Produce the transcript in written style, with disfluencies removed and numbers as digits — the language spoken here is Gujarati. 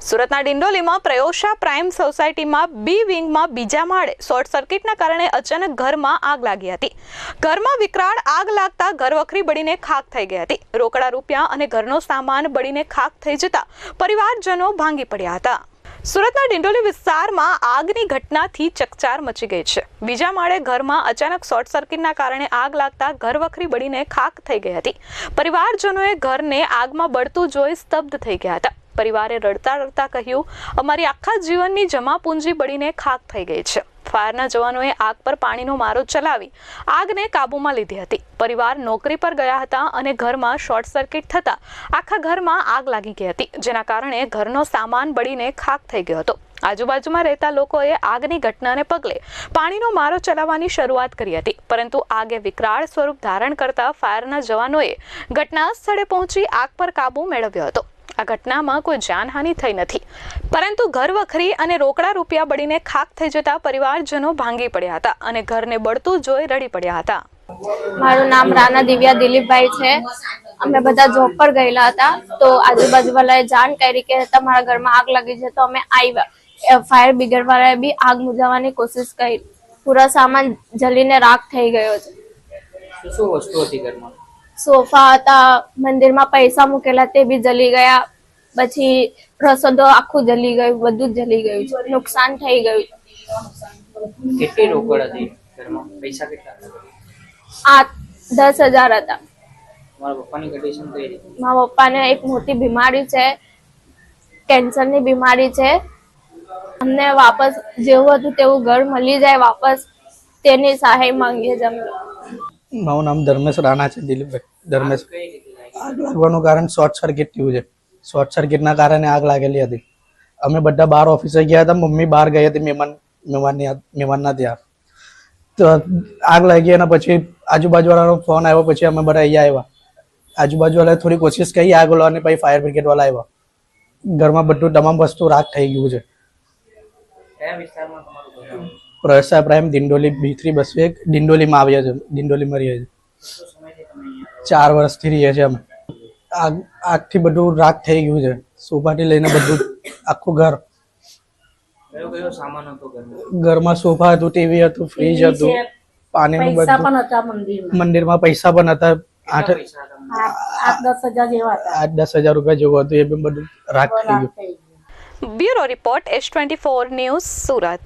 સુરતના ડિંડોલીમાં પ્રયોશા પ્રાઇમ સોસાયટીમાં બી વિંગમાં બીજા માળે શોર્ટ સર્કિટના કારણે અચાનક ઘરમાં આગ લાગી હતી. ઘરમાં વિકરાળ આગ લાગતા ઘરવખરી બળીને ખાખ થઈ ગઈ હતી. રોકડા રૂપિયા અને ઘરનો સામાન બળીને ખાખ થઈ જતા પરિવારજનો ભાંગી પડ્યા હતા. સુરતના ડિંડોલી વિસ્તારમાં આગની ઘટનાથી ચકચાર મચી ગઈ છે. બીજા માળે ઘરમાં અચાનક શોર્ટ સર્કિટના કારણે આગ લાગતા ઘરવખરી બળીને ખાખ થઈ ગઈ હતી. પરિવારજનોએ ઘરને આગમાં બળતું જોઈ સ્તબ્ધ થઈ ગયા હતા. પરિવારે રડતા રડતા કહ્યું, અમારી આખા જીવનની જમા પૂંજી બળીને ખાખ થઈ ગઈ છે. ફાયરના જવાનોએ આગ પર પાણીનો મારો ચલાવી આગને કાબૂમાં લીધી હતી. પરિવાર નોકરી પર ગયા હતા અને ઘરમાં શોર્ટ સર્કિટ થતા આખા ઘરમાં આગ લાગી ગઈ હતી, જેના કારણે ઘરનો સામાન બળીને ખાખ થઈ ગયો હતો. આજુબાજુમાં રહેતા લોકોએ આગની ઘટનાને પગલે પાણીનો મારો ચલાવવાની શરૂઆત કરી હતી, પરંતુ આગે વિકરાળ સ્વરૂપ ધારણ કરતા ફાયરના જવાનોએ ઘટના સ્થળે પહોંચી આગ પર કાબૂ મેળવ્યો હતો. આ ઘટનામાં કોઈ જાનહાનિ થઈ નથી, પરંતુ ઘરવખરી અને રોકડા રૂપિયા બળીને ખાખ થઈ જતા પરિવારજનો ભાંગી પડ્યા હતા અને ઘરને બળતું જોઈ રડી પડ્યા હતા. મારું નામ રાણા દિવ્યા દિલીપભાઈ છે. અમે બધા જોબ પર ગયેલા હતા, તો આજુબાજુ વાળાએ જાણ કરી કે તમારા ઘરમાં આગ લાગી છે, તો અમે આવ્યા. ફાયર બ્રિગેડ વાળાએ બી આગ બુઝાવવાની કોશિશ કરી. પૂરા સામાન જલીને રાખ થઈ ગયો છે. શું વસ્તુ હતી ઘરમાં? સોફા હતા, મંદિરમાં પૈસા મૂકેલા તે બી જલી ગયા. પછી રસોડો આખું જલી ગયું, બધું જ જલી ગયું છે. નુકસાન થઈ ગયું. કેટલી રોકડ હતી ઘરમાં? પૈસા કેટલા? 10,000 હતા. તમારા પપ્પાની કન્ડિશન કઈ હતી? મારા પપ્પાને એક મોટી બીમારી છે, કેન્સરની બીમારી છે. અમને વાપસ જેવું હતું તેવું ઘર મળી જાય વાપસ, તેની સહાય માંગીએ છીએ અમે. મારું નામ ધર્મેશ રાણા છે, દિલીપભાઈ ધર્મેશ. આગ લાગવાનું કારણ શોર્ટ સર્કિટ થયું છે. શોર્ટ સર્કિટના કારણે આગ લાગેલી હતી. અમે બધા બહાર ઓફિસે ગયા હતા, મમ્મી બહાર ગઈ હતી મહેમાનના ત્યાં. તો આગ લાગી અને પછી આજુબાજુવાળાનો ફોન આવ્યો, પછી અમે બધા અહીંયા આવ્યા. આજુબાજુવાળાએ થોડી કોશિશ કરી આગ ઓલવાની, પછી ફાયર બ્રિગેડવાળા આવ્યા. ઘરમાં બધું તમામ વસ્તુ રાખ થઈ ગયું છે. કયા વિસ્તારમાં તમારું ઘર? પ્રયોશા પ્રાઇમ ડિંડોલી B3 બસવે ડિંડોલીમાં આવ્યા છે. ડિંડોલીમાં રહીએ છીએ. 4 વર્ષથી રહીએ છીએ અમે. આગથી બધું રાખ થઈ ગયું છે. સોફાથી લઈને બધું આખું ઘર. કયો સામાન હતો ઘરમાં? ઘરમાં સોફા હતું, ટીવી હતું, ફ્રીજ હતું, પાણીનું બધું. મંદિરમાં પૈસા પણ હતા. 8-10 હજાર રૂપિયા જેવું હતું. એ બી બધું રાખ થઈ ગયું. Bureau report S24 news, Surat.